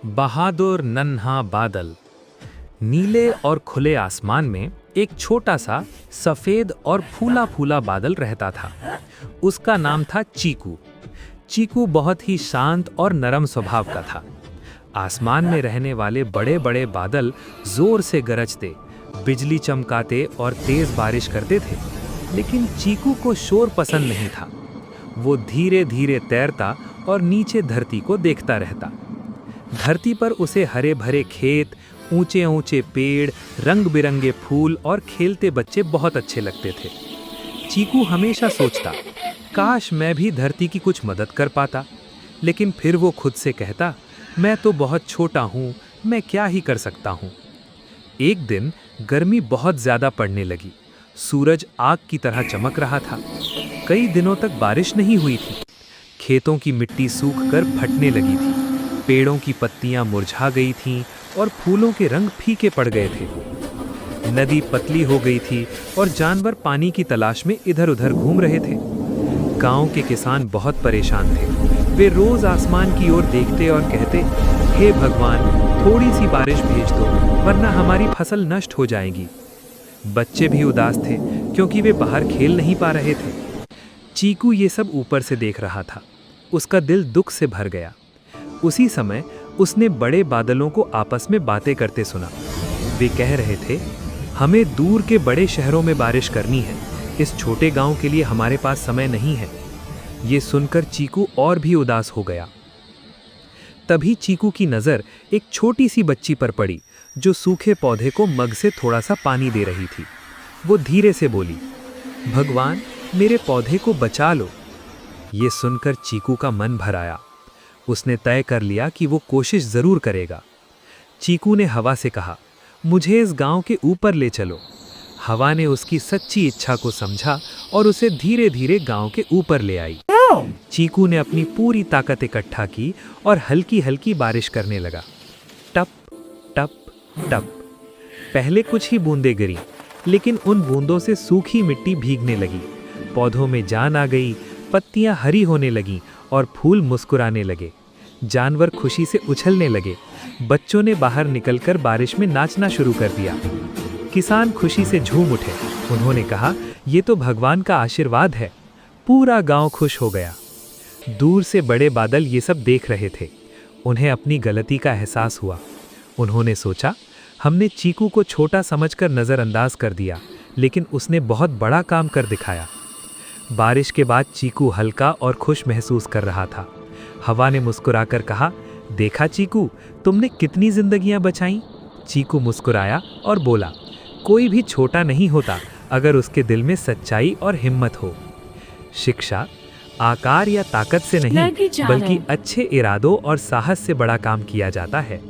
बहादुर नन्हा बादल। नीले और खुले आसमान में एक छोटा सा सफेद और फूला फूला बादल रहता था। उसका नाम था चीकू। चीकू बहुत ही शांत और नरम स्वभाव का था। आसमान में रहने वाले बड़े बड़े बादल जोर से गरजते, बिजली चमकाते और तेज बारिश करते थे, लेकिन चीकू को शोर पसंद नहीं था। वो धीरे धीरे तैरता और नीचे धरती को देखता रहता। धरती पर उसे हरे भरे खेत, ऊंचे ऊंचे पेड़, रंग बिरंगे फूल और खेलते बच्चे बहुत अच्छे लगते थे। चीकू हमेशा सोचता, काश मैं भी धरती की कुछ मदद कर पाता, लेकिन फिर वो खुद से कहता, मैं तो बहुत छोटा हूँ, मैं क्या ही कर सकता हूँ। एक दिन गर्मी बहुत ज़्यादा पड़ने लगी। सूरज आग की तरह चमक रहा था। कई दिनों तक बारिश नहीं हुई थी। खेतों की मिट्टी सूख कर फटने लगी थी। पेड़ों की पत्तियां मुरझा गई थीं और फूलों के रंग फीके पड़ गए थे। नदी पतली हो गई थी और जानवर पानी की तलाश में इधर-उधर घूम रहे थे। गांव के किसान बहुत परेशान थे। वे रोज आसमान की ओर देखते और कहते, हे भगवान, थोड़ी सी बारिश भेज दो, वरना हमारी फसल नष्ट हो जाएगी। बच्चे भी उदास थे, क्योंकि वे बाहर खेल नहीं पा रहे थे। चीकू ये सब ऊपर से देख रहा था। उसका दिल दुख से भर गया। उसी समय उसने बड़े बादलों को आपस में बातें करते सुना। वे कह रहे थे, हमें दूर के बड़े शहरों में बारिश करनी है, इस छोटे गांव के लिए हमारे पास समय नहीं है। ये सुनकर चीकू और भी उदास हो गया। तभी चीकू की नज़र एक छोटी सी बच्ची पर पड़ी, जो सूखे पौधे को मग से थोड़ा सा पानी दे रही थी। वो धीरे से बोली, भगवान, मेरे पौधे को बचा लो। ये सुनकर चीकू का मन भर आया। उसने तय कर लिया कि वो कोशिश जरूर करेगा। चीकू ने हवा से कहा, मुझे इस गांव के ऊपर ले चलो। हवा ने उसकी सच्ची इच्छा को समझा और उसे धीरे धीरे गांव के ऊपर ले आई। चीकू ने अपनी पूरी ताकत इकट्ठा की और हल्की हल्की बारिश करने लगा। टप टप टप। पहले कुछ ही बूंदें गिरी, लेकिन उन बूंदों से सूखी मिट्टी भीगने लगी। पौधों में जान आ गई, पत्तियां हरी होने लगीं और फूल मुस्कुराने लगे। जानवर खुशी से उछलने लगे। बच्चों ने बाहर निकलकर बारिश में नाचना शुरू कर दिया। किसान खुशी से झूम उठे। उन्होंने कहा, ये तो भगवान का आशीर्वाद है। पूरा गांव खुश हो गया। दूर से बड़े बादल ये सब देख रहे थे। उन्हें अपनी गलती का एहसास हुआ। उन्होंने सोचा, हमने चीकू को छोटा समझकर नज़रअंदाज कर दिया, लेकिन उसने बहुत बड़ा काम कर दिखाया। बारिश के बाद चीकू हल्का और खुश महसूस कर रहा था। हवा ने मुस्कुराकर कहा, देखा चीकू, तुमने कितनी जिंदगियां बचाईं। चीकू मुस्कुराया और बोला, कोई भी छोटा नहीं होता अगर उसके दिल में सच्चाई और हिम्मत हो। शिक्षा आकार या ताकत से नहीं, बल्कि अच्छे इरादों और साहस से बड़ा काम किया जाता है।